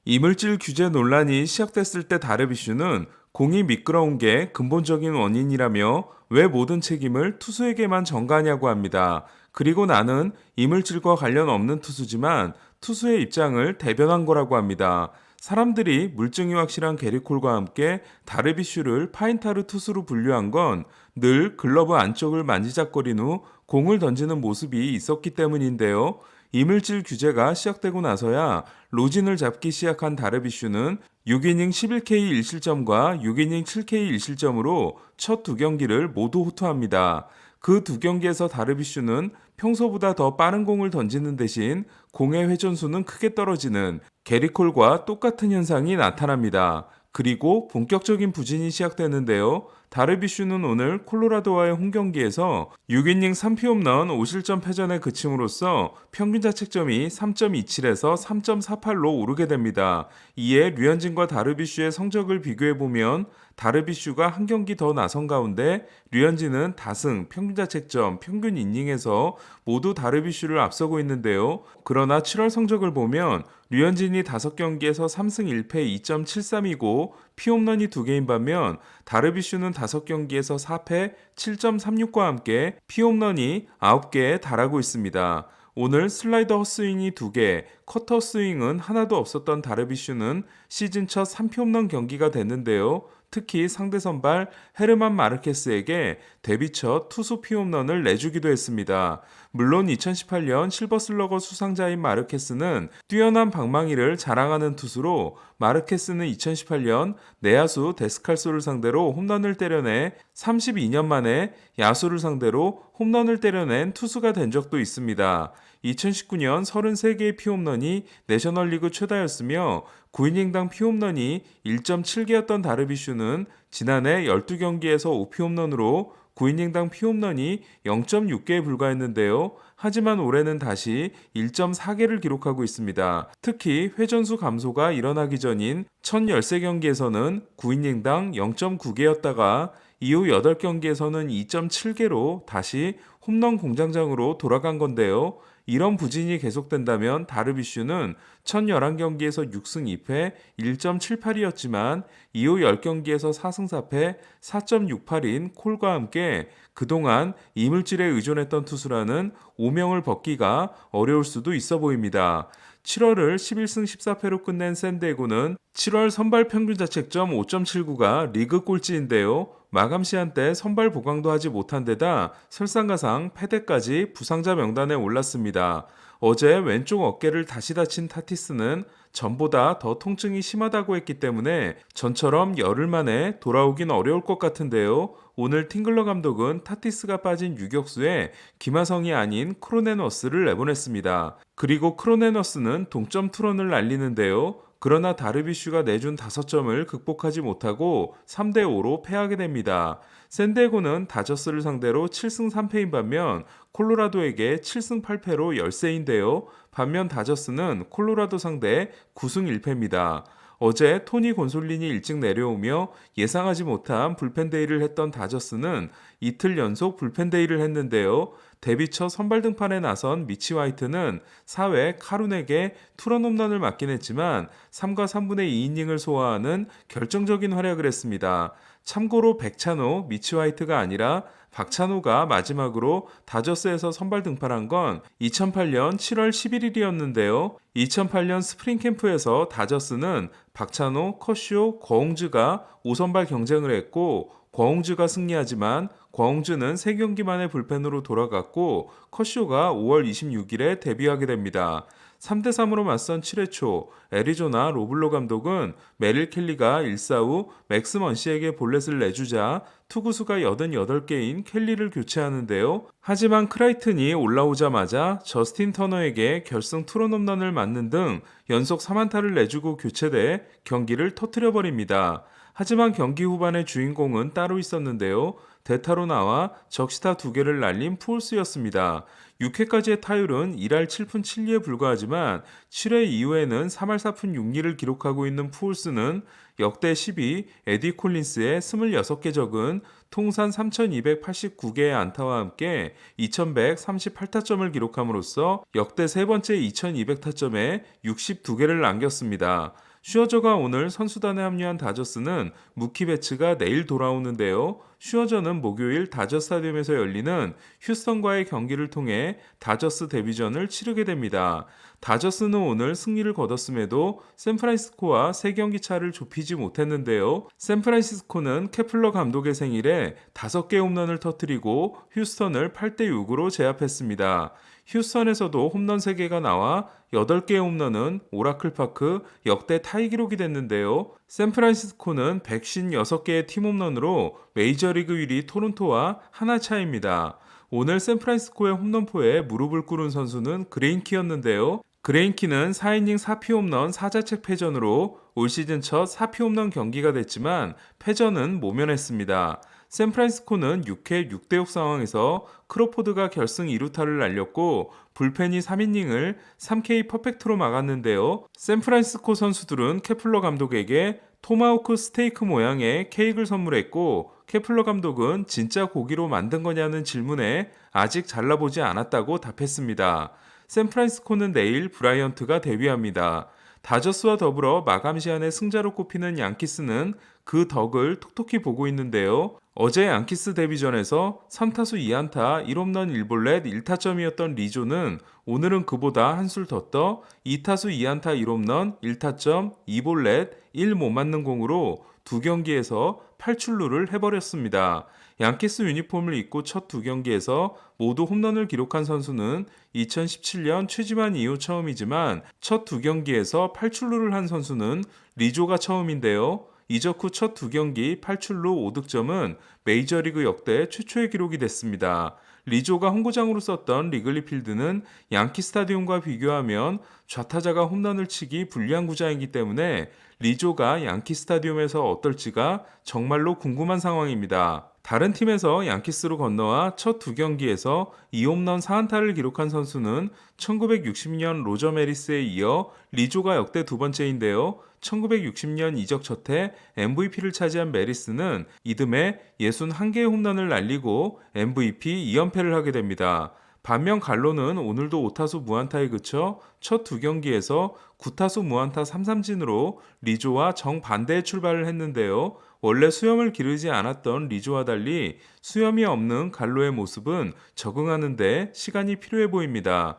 이물질 규제 논란이 시작됐을 때 다르비슈는 공이 미끄러운 게 근본적인 원인이라며 왜 모든 책임을 투수에게만 전가하냐고 합니다. 그리고 나는 이물질과 관련 없는 투수지만 투수의 입장을 대변한 거라고 합니다. 사람들이 물증이 확실한 게리콜과 함께 다르비슈를 파인타르 투수로 분류한 건 늘 글러브 안쪽을 만지작거린 후 공을 던지는 모습이 있었기 때문인데요. 이물질 규제가 시작되고 나서야 로진을 잡기 시작한 다르비슈는 6이닝 11K 1실점과 6이닝 7K 1실점으로 첫 두 경기를 모두 호투합니다. 그 두 경기에서 다르비슈는 평소보다 더 빠른 공을 던지는 대신 공의 회전수는 크게 떨어지는 게리콜과 똑같은 현상이 나타납니다. 그리고 본격적인 부진이 시작되는데요. 다르비슈는 오늘 콜로라도와의 홈경기에서 6이닝 3피홈런 5실점 패전에 그침으로써 평균 자책점이 3.27에서 3.48로 오르게 됩니다. 이에 류현진과 다르비슈의 성적을 비교해보면 다르비슈가 한 경기 더 나선 가운데 류현진은 다승, 평균 자책점, 평균 이닝에서 모두 다르비슈를 앞서고 있는데요. 그러나 7월 성적을 보면 류현진이 5경기에서 3승 1패 2.73이고 피홈런이 2개인 반면 다르비슈는 5경기에서 4패 7.36과 함께 피홈런이 9개에 달하고 있습니다. 오늘 슬라이더 헛스윙이 2개, 커터 스윙은 하나도 없었던 다르비슈는 시즌 첫 3피홈런 경기가 됐는데요. 특히 상대 선발 헤르만 마르케스에게 데뷔 첫 투수 피홈런을 내주기도 했습니다. 물론 2018년 실버슬러거 수상자인 마르케스는 뛰어난 방망이를 자랑하는 투수로 마르케스는 2018년 내야수 데스칼소를 상대로 홈런을 때려내 32년 만에 야수를 상대로 홈런을 때려낸 투수가 된 적도 있습니다. 2019년 33개의 피홈런이 내셔널리그 최다였으며 9이닝당 피홈런이 1.7개였던 다르비슈는 지난해 12경기에서 5피홈런으로 9이닝당 피홈런이 0.6개에 불과했는데요. 하지만 올해는 다시 1.4개를 기록하고 있습니다. 특히 회전수 감소가 일어나기 전인 1013경기에서는 9이닝당 0.9개였다가 이후 8경기에서는 2.7개로 다시 홈런 공장장으로 돌아간 건데요. 이런 부진이 계속된다면 다르비슈는 1011경기에서 6승 2패 1.78이었지만 이후 10경기에서 4승 4패 4.68인 콜과 함께 그동안 이물질에 의존했던 투수라는 오명을 벗기가 어려울 수도 있어 보입니다. 7월을 11승 14패로 끝낸 샌디에고는 7월 선발 평균 자책점 5.79가 리그 꼴찌인데요. 마감 시한 때 선발 보강도 하지 못한 데다 설상가상 패대까지 부상자 명단에 올랐습니다. 어제 왼쪽 어깨를 다시 다친 타티스는 전보다 더 통증이 심하다고 했기 때문에 전처럼 열흘 만에 돌아오긴 어려울 것 같은데요. 오늘 팅글러 감독은 타티스가 빠진 유격수에 김하성이 아닌 크로네너스를 내보냈습니다. 그리고 크로네너스는 동점 투런을 날리는데요. 그러나 다르비슈가 내준 5점을 극복하지 못하고 3대5로 패하게 됩니다. 샌디에고는 다저스를 상대로 7승 3패인 반면 콜로라도에게 7승 8패로 열세인데요. 반면 다저스는 콜로라도 상대 9승 1패입니다. 어제 토니 곤솔린이 일찍 내려오며 예상하지 못한 불펜데이를 했던 다저스는 이틀 연속 불펜데이를 했는데요. 데뷔 첫 선발 등판에 나선 미치 화이트는 4회 카룬에게 투런 홈런을 맞긴 했지만 3과 3분의 2이닝을 소화하는 결정적인 활약을 했습니다. 참고로 백찬호, 미치 화이트가 아니라 박찬호가 마지막으로 다저스에서 선발 등판한 건 2008년 7월 11일이었는데요. 2008년 스프링 캠프에서 다저스는 박찬호, 커쇼, 거홍즈가 5선발 경쟁을 했고 거홍즈가 승리하지만 거홍즈는 3경기 만에 불펜으로 돌아갔고 커쇼가 5월 26일에 데뷔하게 됩니다. 3대3으로 맞선 7회 초 애리조나 로블로 감독은 메릴 켈리가 1사 후 맥스 먼시에게 볼넷을 내주자 투구수가 88개인 켈리를 교체하는데요. 하지만 크라이튼이 올라오자마자 저스틴 터너에게 결승 투런 홈런을 맞는 등 연속 3안타를 내주고 교체돼 경기를 터뜨려버립니다. 하지만 경기 후반의 주인공은 따로 있었는데요. 대타로 나와 적시타 2개를 날린 푸올스였습니다. 6회까지의 타율은 1할 7푼 7리에 불과하지만 7회 이후에는 3할 4푼 6리를 기록하고 있는 푸올스는 역대 10위 에디 콜린스의 26개 적은 통산 3,289개의 안타와 함께 2,138타점을 기록함으로써 역대 세 번째 2,200타점에 62개를 남겼습니다. 슈어저가 오늘 선수단에 합류한 다저스는 무키 베츠가 내일 돌아오는데요. 슈어저는 목요일 다저 스타디움에서 열리는 휴스턴과의 경기를 통해 다저스 데뷔전을 치르게 됩니다. 다저스는 오늘 승리를 거뒀음에도 샌프란시스코와 3경기 차를 좁히지 못했는데요. 샌프란시스코는 케플러 감독의 생일에 5개 홈런을 터뜨리고 휴스턴을 8대6으로 제압했습니다. 휴스턴에서도 홈런 3개가 나와 8개의 홈런은 오라클 파크 역대 타이 기록이 됐는데요. 샌프란시스코는 156개의 팀 홈런으로 메이저리그 1위 토론토와 하나 차이입니다. 오늘 샌프란시스코의 홈런포에 무릎을 꿇은 선수는 그레인키였는데요. 그레인키는 4이닝 4피 홈런 4자책 패전으로 올 시즌 첫 4피 홈런 경기가 됐지만 패전은 모면했습니다. 샌프란시스코는 6회 6대6 상황에서 크로포드가 결승 2루타를 날렸고 불펜이 3이닝을 3K 퍼펙트로 막았는데요. 샌프란시스코 선수들은 케플러 감독에게 토마호크 스테이크 모양의 케이크를 선물했고 케플러 감독은 진짜 고기로 만든 거냐는 질문에 아직 잘라보지 않았다고 답했습니다. 샌프란시스코는 내일 브라이언트가 데뷔합니다. 다저스와 더불어 마감 시한의 승자로 꼽히는 양키스는 그 덕을 톡톡히 보고 있는데요. 어제 양키스 데뷔전에서 3타수 2안타 1홈런 1볼넷 1타점이었던 리조는 오늘은 그보다 한술 더 떠 2타수 2안타 1홈런 1타점 2볼넷 1 못 맞는 공으로 2경기에서 8출루를 해버렸습니다. 양키스 유니폼을 입고 첫 2경기에서 모두 홈런을 기록한 선수는 2017년 최지만 이후 처음이지만 첫 2경기에서 8출루를 한 선수는 리조가 처음인데요. 이적 후 첫 2경기 8출루 5득점은 메이저리그 역대 최초의 기록이 됐습니다. 리조가 홈구장으로 썼던 리글리 필드는 양키 스타디움과 비교하면 좌타자가 홈런을 치기 불리한 구장이기 때문에 리조가 양키 스타디움에서 어떨지가 정말로 궁금한 상황입니다. 다른 팀에서 양키스로 건너와 첫 2경기에서 2홈런 4안타를 기록한 선수는 1960년 로저 메리스에 이어 리조가 역대 2번째인데요. 1960년 이적 첫해 MVP를 차지한 메리스는 이듬해 61개의 홈런을 날리고 MVP 2연패를 하게 됩니다. 반면 갈로는 오늘도 5타수 무안타에 그쳐 첫 2경기에서 9타수 무안타 3삼진으로 리조와 정반대의 출발을 했는데요. 원래 수염을 기르지 않았던 리조와 달리 수염이 없는 갈로의 모습은 적응하는 데 시간이 필요해 보입니다.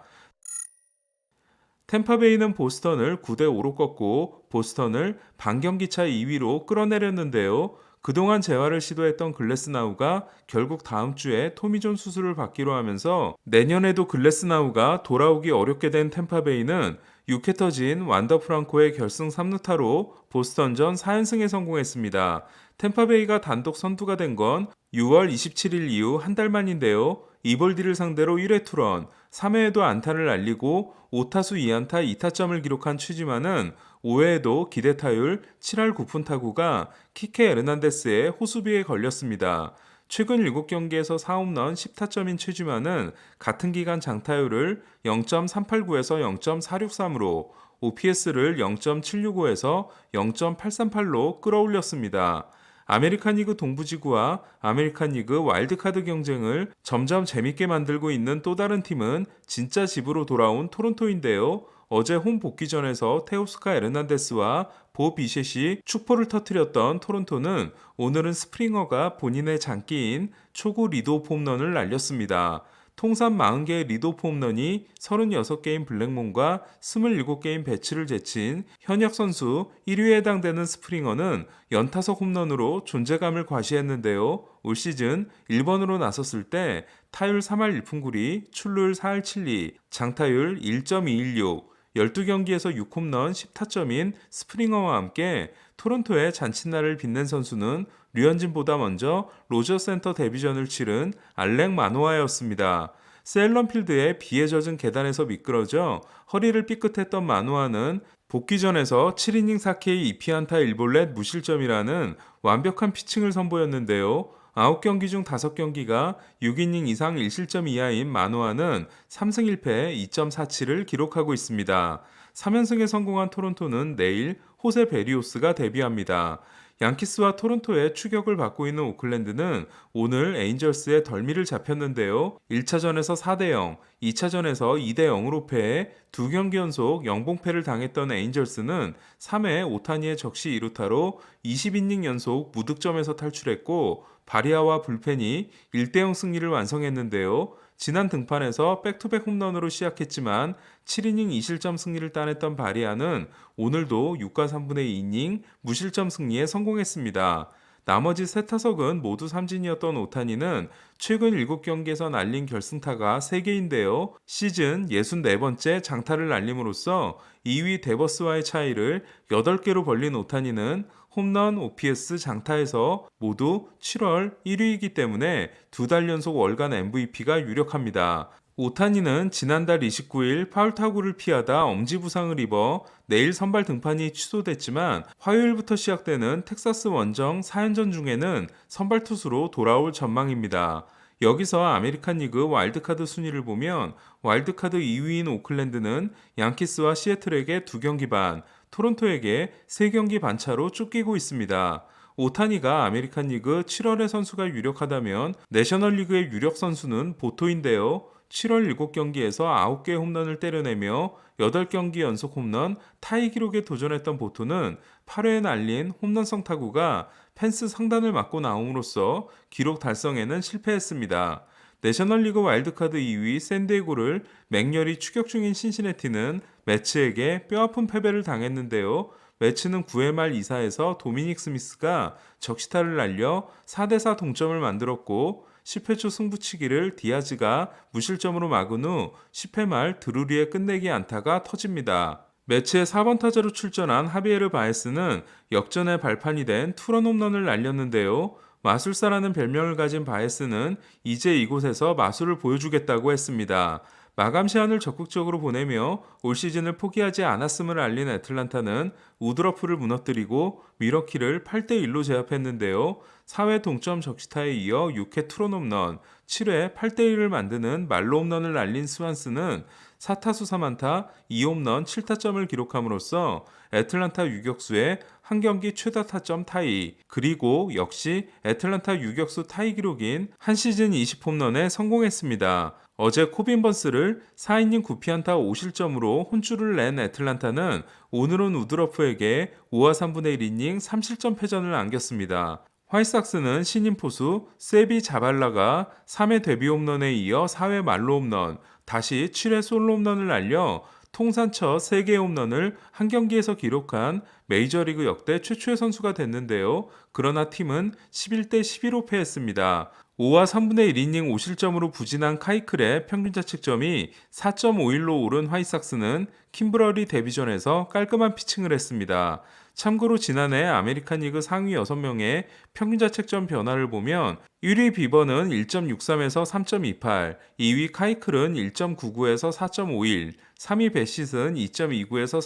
템파베이는 보스턴을 9대5로 꺾고 보스턴을 반경기차 2위로 끌어내렸는데요. 그동안 재활을 시도했던 글래스나우가 결국 다음 주에 토미존 수술을 받기로 하면서 내년에도 글래스나우가 돌아오기 어렵게 된 템파베이는 6회 터진 완더 프랑코의 결승 3루타로 보스턴전 4연승에 성공했습니다. 템파베이가 단독 선두가 된 건 6월 27일 이후 한 달 만인데요. 이볼디를 상대로 1회 투런, 3회에도 안타를 날리고 5타수 2안타 2타점을 기록한 취지만은 5회에도 기대 타율 7할 9푼 타구가 키케 에르난데스의 호수비에 걸렸습니다. 최근 7경기에서 4홈런 10타점인 최지만은 같은 기간 장타율을 0.389에서 0.463으로 OPS를 0.765에서 0.838로 끌어올렸습니다. 아메리칸 리그 동부지구와 아메리칸 리그 와일드카드 경쟁을 점점 재밌게 만들고 있는 또 다른 팀은 진짜 집으로 돌아온 토론토인데요. 어제 홈 복귀전에서 테오스카 에르난데스와 보 비셋이 축포를 터뜨렸던 토론토는 오늘은 스프링어가 본인의 장기인 초구 리드오프 홈런을 날렸습니다. 통산 40개의 리드오프 홈런이 36개인 블랙몬과 27개인 배츠를 제친 현역 선수 1위에 해당되는 스프링어는 연타석 홈런으로 존재감을 과시했는데요. 올 시즌 1번으로 나섰을 때 타율 3할 1푼 9리, 출루율 4할 7리, 장타율 1.216, 12경기에서 6홈런 10타점인 스프링어와 함께 토론토의 잔칫날을 빛낸 선수는 류현진보다 먼저 로저 센터 데뷔전을 치른 알렉 마노아였습니다. 셀런필드의 비에 젖은 계단에서 미끄러져 허리를 삐끗했던 마노아는 복귀전에서 7이닝 4K 2피안타 1볼넷 무실점이라는 완벽한 피칭을 선보였는데요. 9경기 중 5경기가 6이닝 이상 1실점 이하인 마노아는 3승 1패 2.47을 기록하고 있습니다. 3연승에 성공한 토론토는 내일 호세 베리오스가 데뷔합니다. 양키스와 토론토의 추격을 받고 있는 오클랜드는 오늘 에인절스의 덜미를 잡혔는데요. 1차전에서 4대 0, 2차전에서 2대 0으로 패해 두 경기 연속 영봉패를 당했던 에인절스는 3회 오타니의 적시 2루타로 20이닝 연속 무득점에서 탈출했고 바리아와 불펜이 1대 0 승리를 완성했는데요. 지난 등판에서 백투백 홈런으로 시작했지만 7이닝 2실점 승리를 따냈던 바리아는 오늘도 6과 3분의 2이닝 무실점 승리에 성공했습니다. 나머지 세 타석은 모두 삼진이었던 오타니는 최근 7경기에서 날린 결승타가 3개인데요. 시즌 64번째 장타를 날림으로써 2위 데버스와의 차이를 8개로 벌린 오타니는 홈런, OPS, 장타에서 모두 7월 1위이기 때문에 2달 연속 월간 MVP가 유력합니다. 오타니는 지난달 29일 파울 타구를 피하다 엄지 부상을 입어 내일 선발 등판이 취소됐지만 화요일부터 시작되는 텍사스 원정 4연전 중에는 선발 투수로 돌아올 전망입니다. 여기서 아메리칸 리그 와일드카드 순위를 보면 와일드카드 2위인 오클랜드는 양키스와 시애틀에게 2경기 반, 토론토에게 3경기 반 차로 쫓기고 있습니다. 오타니가 아메리칸 리그 7월의 선수가 유력하다면 내셔널리그의 유력 선수는 보토인데요. 7월 7경기에서 9개 홈런을 때려내며 8경기 연속 홈런 타이 기록에 도전했던 보토는 8회에 날린 홈런성 타구가 펜스 상단을 맞고 나옴으로써 기록 달성에는 실패했습니다. 내셔널리그 와일드카드 2위 샌디에고를 맹렬히 추격 중인 신시내티는 매츠에게 뼈아픈 패배를 당했는데요. 매츠는 9회 말 2사에서 도미닉 스미스가 적시타를 날려 4대4 동점을 만들었고 10회 초 승부치기를 디아즈가 무실점으로 막은 후 10회 말 드루리의 끝내기 안타가 터집니다. 매치의 4번 타자로 출전한 하비에르 바에스는 역전의 발판이 된 투런 홈런을 날렸는데요. 마술사라는 별명을 가진 바에스는 이제 이곳에서 마술을 보여주겠다고 했습니다. 마감 시한을 적극적으로 보내며 올 시즌을 포기하지 않았음을 알린 애틀란타는 우드러프를 무너뜨리고 미러키를 8대1로 제압했는데요. 4회 동점 적시타에 이어 6회 투런 홈런, 7회 8대1을 만드는 말로 홈런을 날린 스완스는 4타수 3안타 2홈런 7타점을 기록함으로써 애틀란타 유격수의 한 경기 최다 타점 타이, 그리고 역시 애틀란타 유격수 타이 기록인 한 시즌 20홈런에 성공했습니다. 어제 코빈 번스를 4이닝 9피안타 5실점으로 혼쭐을 낸 애틀란타는 오늘은 우드러프에게 5와 3분의 1이닝 3실점 패전을 안겼습니다. 화이삭스는 신인 포수 세비 자발라가 3회 데뷔 홈런에 이어 4회 말로 홈런, 다시 7회 솔로 홈런을 날려 통산 첫 3개의 홈런을 한 경기에서 기록한 메이저리그 역대 최초의 선수가 됐는데요. 그러나 팀은 11대 11로 패했습니다. 5와 3분의 1이닝 5실점으로 부진한 카이클의 평균 자책점이 4.51로 오른 화이삭스는 킴브러리 데뷔전에서 깔끔한 피칭을 했습니다. 참고로 지난해 아메리칸 리그 상위 6명의 평균 자책점 변화를 보면 1위 비버는 1.63에서 3.28, 2위 카이클은 1.99에서 4.51, 3위 베시스는 2.29에서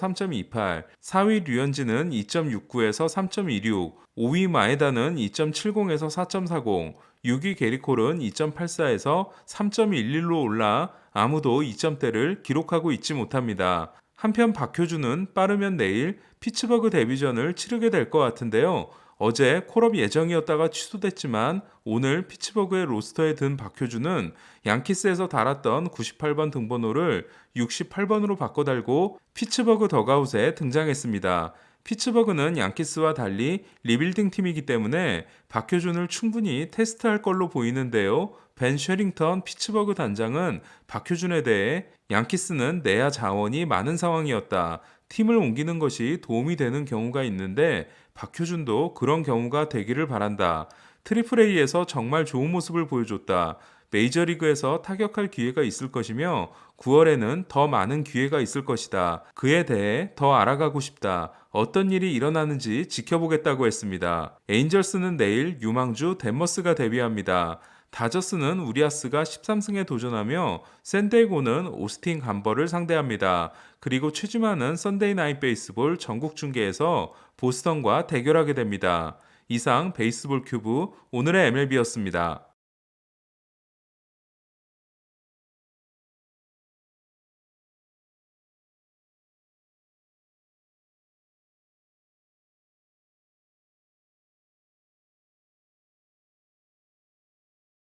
3.28, 4위 류현진은 2.69에서 3.16, 5위 마에다는 2.70에서 4.40, 6위 게리콜은 2.84에서 3.11로 올라 아무도 2점대를 기록하고 있지 못합니다. 한편 박효준은 빠르면 내일 피츠버그 데뷔전을 치르게 될 것 같은데요. 어제 콜업 예정이었다가 취소됐지만 오늘 피츠버그의 로스터에 든 박효준은 양키스에서 달았던 98번 등번호를 68번으로 바꿔 달고 피츠버그 더가웃에 등장했습니다. 피츠버그는 양키스와 달리 리빌딩 팀이기 때문에 박효준을 충분히 테스트할 걸로 보이는데요. 벤 쉐링턴 피츠버그 단장은 박효준에 대해 양키스는 내야 자원이 많은 상황이었다. 팀을 옮기는 것이 도움이 되는 경우가 있는데 박효준도 그런 경우가 되기를 바란다. 트리플 A에서 정말 좋은 모습을 보여줬다. 메이저리그에서 타격할 기회가 있을 것이며 9월에는 더 많은 기회가 있을 것이다. 그에 대해 더 알아가고 싶다. 어떤 일이 일어나는지 지켜보겠다고 했습니다. 에인절스는 내일 유망주 댄머스가 데뷔합니다. 다저스는 우리아스가 13승에 도전하며 샌디에고는 오스틴 감버를 상대합니다. 그리고 최지만은 썬데이 나잇 베이스볼 전국 중계에서 보스턴과 대결하게 됩니다. 이상 베이스볼 큐브 오늘의 MLB였습니다.